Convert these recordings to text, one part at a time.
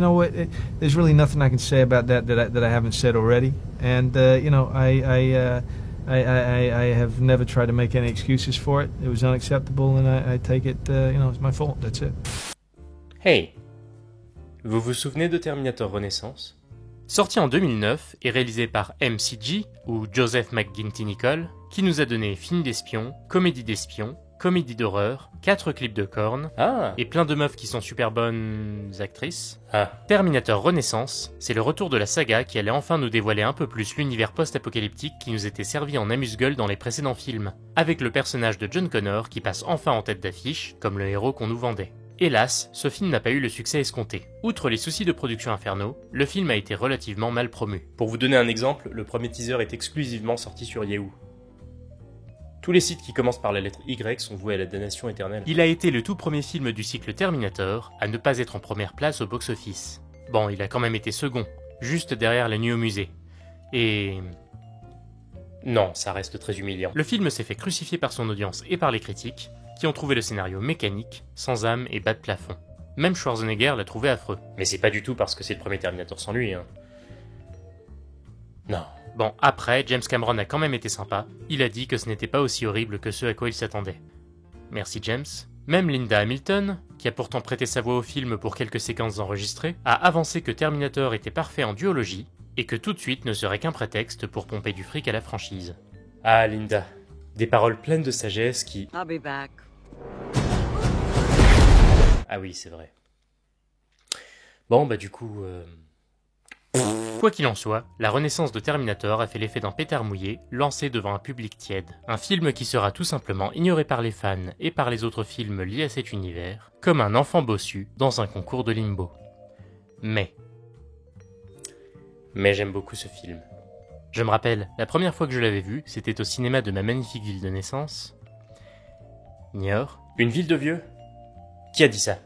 know what? There's really nothing I can say about that I haven't said already. And you know, I have never tried to make any excuses for it. It was unacceptable, and I take it, you know, it's my fault. That's it. Hey, vous vous souvenez de Terminator Renaissance? Sorti en 2009 et réalisé par MCG, ou Joseph McGinty Nicol, qui nous a donné film d'espion, comédie d'horreur, 4 clips de cornes, et plein de meufs qui sont super bonnes actrices. Terminator Renaissance, c'est le retour de la saga qui allait enfin nous dévoiler un peu plus l'univers post-apocalyptique qui nous était servi en amuse-gueule dans les précédents films, avec le personnage de John Connor qui passe enfin en tête d'affiche, comme le héros qu'on nous vendait. Hélas, ce film n'a pas eu le succès escompté. Outre les soucis de production infernaux, le film a été relativement mal promu. Pour vous donner un exemple, le premier teaser est exclusivement sorti sur Yahoo. Tous les sites qui commencent par la lettre Y sont voués à la damnation éternelle. Il a été le tout premier film du cycle Terminator à ne pas être en première place au box-office. Bon, il a quand même été second, juste derrière La Nuit au musée. Et... non, ça reste très humiliant. Le film s'est fait crucifier par son audience et par les critiques, qui ont trouvé le scénario mécanique, sans âme et bas de plafond. Même Schwarzenegger l'a trouvé affreux. Mais c'est pas du tout parce que c'est le premier Terminator sans lui, hein. Non. Bon, après, James Cameron a quand même été sympa. Il a dit que ce n'était pas aussi horrible que ce à quoi il s'attendait. Merci James. Même Linda Hamilton, qui a pourtant prêté sa voix au film pour quelques séquences enregistrées, a avancé que Terminator était parfait en duologie, et que tout de suite ne serait qu'un prétexte pour pomper du fric à la franchise. Ah Linda, des paroles pleines de sagesse qui... I'll be back. Ah oui, c'est vrai. Bon, bah du coup... Quoi qu'il en soit, la renaissance de Terminator a fait l'effet d'un pétard mouillé, lancé devant un public tiède. Un film qui sera tout simplement ignoré par les fans et par les autres films liés à cet univers, comme un enfant bossu dans un concours de limbo. Mais j'aime beaucoup ce film. Je me rappelle, la première fois que je l'avais vu, c'était au cinéma de ma magnifique ville de naissance. Niort. Une ville de vieux? Qui a dit ça?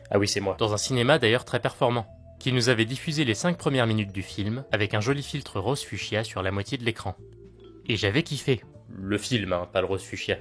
Ah oui, c'est moi. Dans un cinéma d'ailleurs très performant, qui nous avait diffusé les 5 premières minutes du film, avec un joli filtre rose fuchsia sur la moitié de l'écran. Et j'avais kiffé. Le film, hein, pas le rose fuchsia.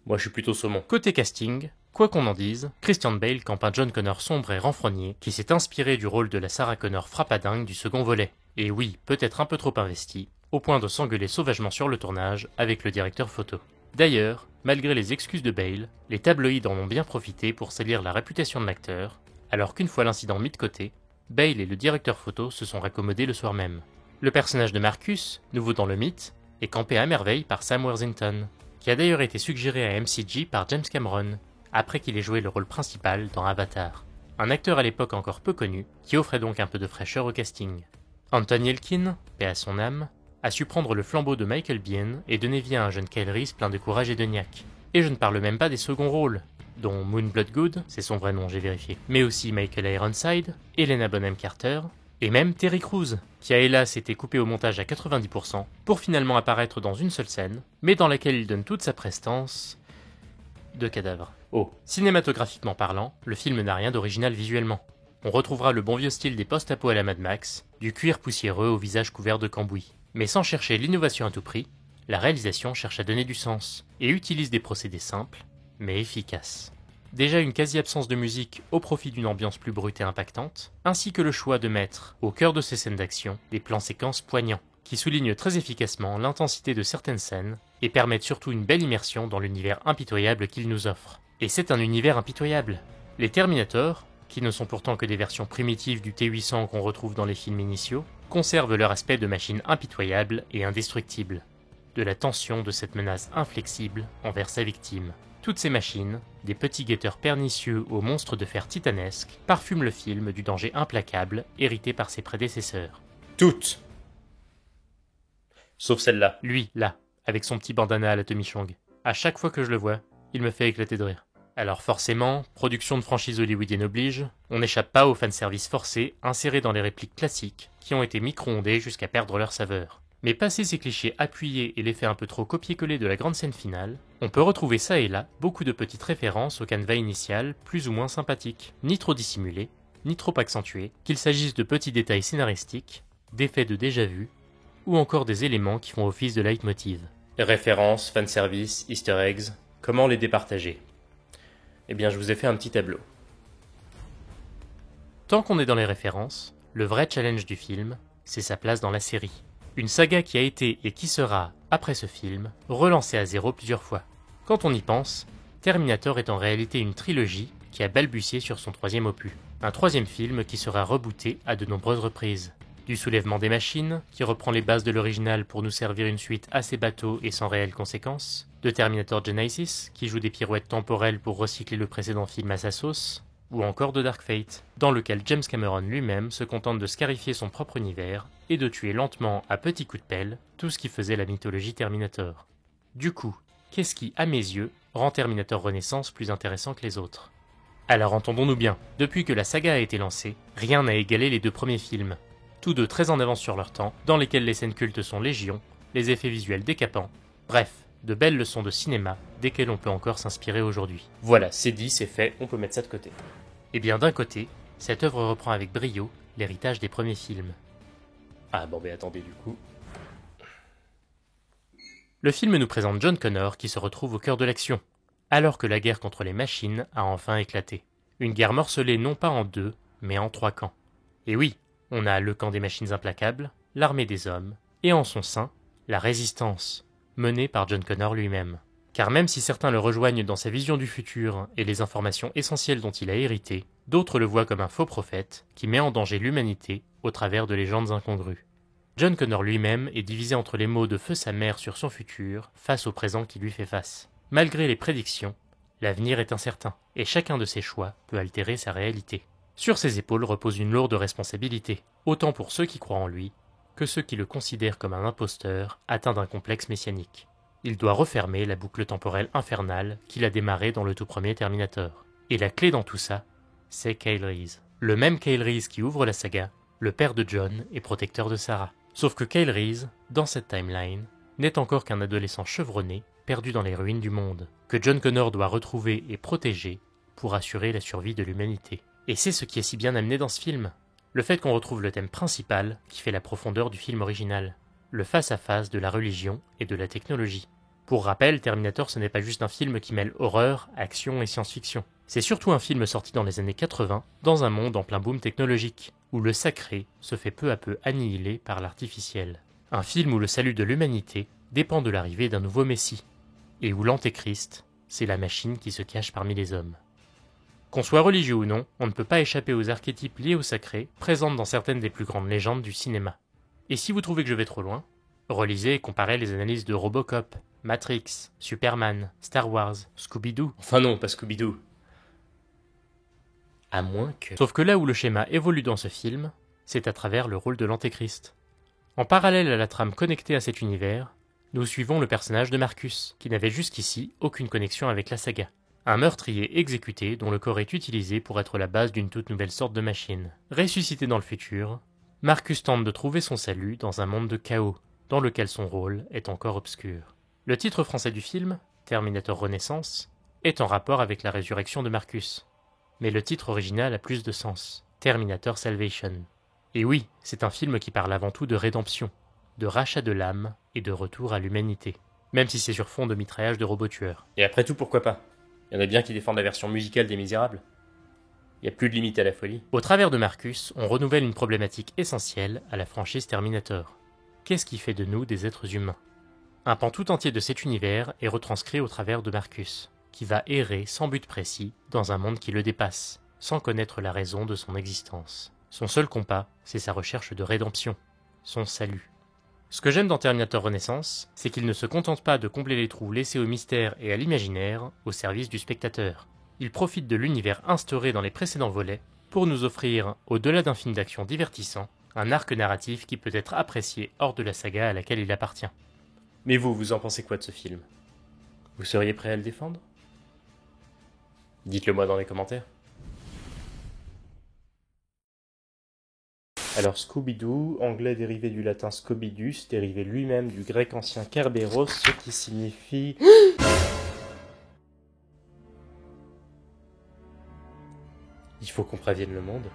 Moi je suis plutôt saumon. Côté casting, quoi qu'on en dise, Christian Bale campe un John Connor sombre et renfrogné, qui s'est inspiré du rôle de la Sarah Connor frappadingue du second volet. Et oui, peut-être un peu trop investi, au point de s'engueuler sauvagement sur le tournage avec le directeur photo. D'ailleurs, malgré les excuses de Bale, les tabloïds en ont bien profité pour salir la réputation de l'acteur, alors qu'une fois l'incident mis de côté, Bale et le directeur photo se sont raccommodés le soir même. Le personnage de Marcus, nouveau dans le mythe, est campé à merveille par Sam Worthington, qui a d'ailleurs été suggéré à MCG par James Cameron, après qu'il ait joué le rôle principal dans Avatar. Un acteur à l'époque encore peu connu, qui offrait donc un peu de fraîcheur au casting. Anton Yelchin, paix à son âme, a su prendre le flambeau de Michael Biehn et donner vie à un jeune Kyle Reese plein de courage et de niaque. Et je ne parle même pas des seconds rôles, dont Moon Bloodgood, c'est son vrai nom, j'ai vérifié, mais aussi Michael Ironside, Helena Bonham Carter, et même Terry Crews, qui a hélas été coupé au montage à 90%, pour finalement apparaître dans une seule scène, mais dans laquelle il donne toute sa prestance de cadavre. Oh, cinématographiquement parlant, le film n'a rien d'original visuellement. On retrouvera le bon vieux style des post-apo à la Mad Max, du cuir poussiéreux au visage couvert de cambouis. Mais sans chercher l'innovation à tout prix, la réalisation cherche à donner du sens, et utilise des procédés simples, mais efficaces. Déjà une quasi-absence de musique au profit d'une ambiance plus brute et impactante, ainsi que le choix de mettre, au cœur de ces scènes d'action, des plans séquences poignants, qui soulignent très efficacement l'intensité de certaines scènes, et permettent surtout une belle immersion dans l'univers impitoyable qu'il nous offre. Et c'est un univers impitoyable. Les Terminator, qui ne sont pourtant que des versions primitives du T-800 qu'on retrouve dans les films initiaux, conservent leur aspect de machine impitoyable et indestructible, de la tension de cette menace inflexible envers sa victime. Toutes ces machines, des petits guetteurs pernicieux aux monstres de fer titanesques, parfument le film du danger implacable hérité par ses prédécesseurs. Toutes! Sauf celle-là. Lui, là, avec son petit bandana à la Tommy Chong. À chaque fois que je le vois, il me fait éclater de rire. Alors forcément, production de franchise hollywoodienne oblige, on n'échappe pas au fanservice forcé inséré dans les répliques classiques qui ont été micro-ondées jusqu'à perdre leur saveur. Mais passé ces clichés appuyés et l'effet un peu trop copié-collé de la grande scène finale, on peut retrouver ça et là beaucoup de petites références au canevas initial plus ou moins sympathiques, ni trop dissimulées, ni trop accentuées, qu'il s'agisse de petits détails scénaristiques, d'effets de déjà-vu, ou encore des éléments qui font office de leitmotiv. Références, fanservice, easter eggs, comment les départager? Eh bien je vous ai fait un petit tableau. Tant qu'on est dans les références, le vrai challenge du film, c'est sa place dans la série. Une saga qui a été et qui sera, après ce film, relancée à zéro plusieurs fois. Quand on y pense, Terminator est en réalité une trilogie qui a balbutié sur son 3e opus. Un 3e film qui sera rebooté à de nombreuses reprises. Du soulèvement des machines, qui reprend les bases de l'original pour nous servir une suite assez bateau et sans réelles conséquences, de Terminator Genisys, qui joue des pirouettes temporelles pour recycler le précédent film à sa sauce, ou encore de Dark Fate, dans lequel James Cameron lui-même se contente de scarifier son propre univers et de tuer lentement à petits coups de pelle tout ce qui faisait la mythologie Terminator. Du coup, qu'est-ce qui, à mes yeux, rend Terminator Renaissance plus intéressant que les autres? Alors entendons-nous bien, depuis que la saga a été lancée, rien n'a égalé les 2 premiers films. Tous 2 très en avance sur leur temps, dans lesquels les scènes cultes sont légion, les effets visuels décapants, bref, de belles leçons de cinéma desquelles on peut encore s'inspirer aujourd'hui. Voilà, c'est dit, c'est fait, on peut mettre ça de côté. Et bien d'un côté, cette œuvre reprend avec brio l'héritage des premiers films. Ah bon mais attendez du coup... Le film nous présente John Connor qui se retrouve au cœur de l'action, alors que la guerre contre les machines a enfin éclaté. Une guerre morcelée non pas en 2, mais en 3 camps. Et oui, on a le camp des machines implacables, l'armée des hommes, et en son sein, la résistance, menée par John Connor lui-même. Car même si certains le rejoignent dans sa vision du futur et les informations essentielles dont il a hérité, d'autres le voient comme un faux prophète qui met en danger l'humanité au travers de légendes incongrues. John Connor lui-même est divisé entre les mots de feu sa mère sur son futur face au présent qui lui fait face. Malgré les prédictions, l'avenir est incertain, et chacun de ses choix peut altérer sa réalité. Sur ses épaules repose une lourde responsabilité, autant pour ceux qui croient en lui, que ceux qui le considèrent comme un imposteur atteint d'un complexe messianique. Il doit refermer la boucle temporelle infernale qu'il a démarrée dans le tout premier Terminator. Et la clé dans tout ça, c'est Kyle Reese. Le même Kyle Reese qui ouvre la saga, le père de John et protecteur de Sarah. Sauf que Kyle Reese, dans cette timeline, n'est encore qu'un adolescent chevronné, perdu dans les ruines du monde, que John Connor doit retrouver et protéger pour assurer la survie de l'humanité. Et c'est ce qui est si bien amené dans ce film. Le fait qu'on retrouve le thème principal qui fait la profondeur du film original. Le face-à-face de la religion et de la technologie. Pour rappel, Terminator ce n'est pas juste un film qui mêle horreur, action et science-fiction. C'est surtout un film sorti dans les années 80, dans un monde en plein boom technologique, où le sacré se fait peu à peu annihiler par l'artificiel. Un film où le salut de l'humanité dépend de l'arrivée d'un nouveau messie, et où l'antéchrist, c'est la machine qui se cache parmi les hommes. Qu'on soit religieux ou non, on ne peut pas échapper aux archétypes liés au sacré, présents dans certaines des plus grandes légendes du cinéma. Et si vous trouvez que je vais trop loin, relisez et comparez les analyses de Robocop, Matrix, Superman, Star Wars, Scooby-Doo. Enfin non, pas Scooby-Doo. À moins que... Sauf que là où le schéma évolue dans ce film, c'est à travers le rôle de l'antéchrist. En parallèle à la trame connectée à cet univers, nous suivons le personnage de Marcus, qui n'avait jusqu'ici aucune connexion avec la saga. Un meurtrier exécuté dont le corps est utilisé pour être la base d'une toute nouvelle sorte de machine. Ressuscité dans le futur, Marcus tente de trouver son salut dans un monde de chaos, dans lequel son rôle est encore obscur. Le titre français du film, Terminator Renaissance, est en rapport avec la résurrection de Marcus. Mais le titre original a plus de sens, Terminator Salvation. Et oui, c'est un film qui parle avant tout de rédemption, de rachat de l'âme et de retour à l'humanité. Même si c'est sur fond de mitraillage de robots tueurs. Et après tout, pourquoi pas? Il y en a bien qui défendent la version musicale des Misérables. Il n'y a plus de limite à la folie. Au travers de Marcus, on renouvelle une problématique essentielle à la franchise Terminator. Qu'est-ce qui fait de nous des êtres humains? Un pan tout entier de cet univers est retranscrit au travers de Marcus, qui va errer sans but précis dans un monde qui le dépasse, sans connaître la raison de son existence. Son seul compas, c'est sa recherche de rédemption, son salut. Ce que j'aime dans Terminator Renaissance, c'est qu'il ne se contente pas de combler les trous laissés au mystère et à l'imaginaire au service du spectateur. Il profite de l'univers instauré dans les précédents volets pour nous offrir, au-delà d'un film d'action divertissant, un arc narratif qui peut être apprécié hors de la saga à laquelle il appartient. Mais vous en pensez quoi de ce film? Vous seriez prêt à le défendre? Dites-le moi dans les commentaires. Alors Scooby-Doo, anglais dérivé du latin Scobidus, dérivé lui-même du grec ancien Kerberos, ce qui signifie... Il faut qu'on prévienne le monde.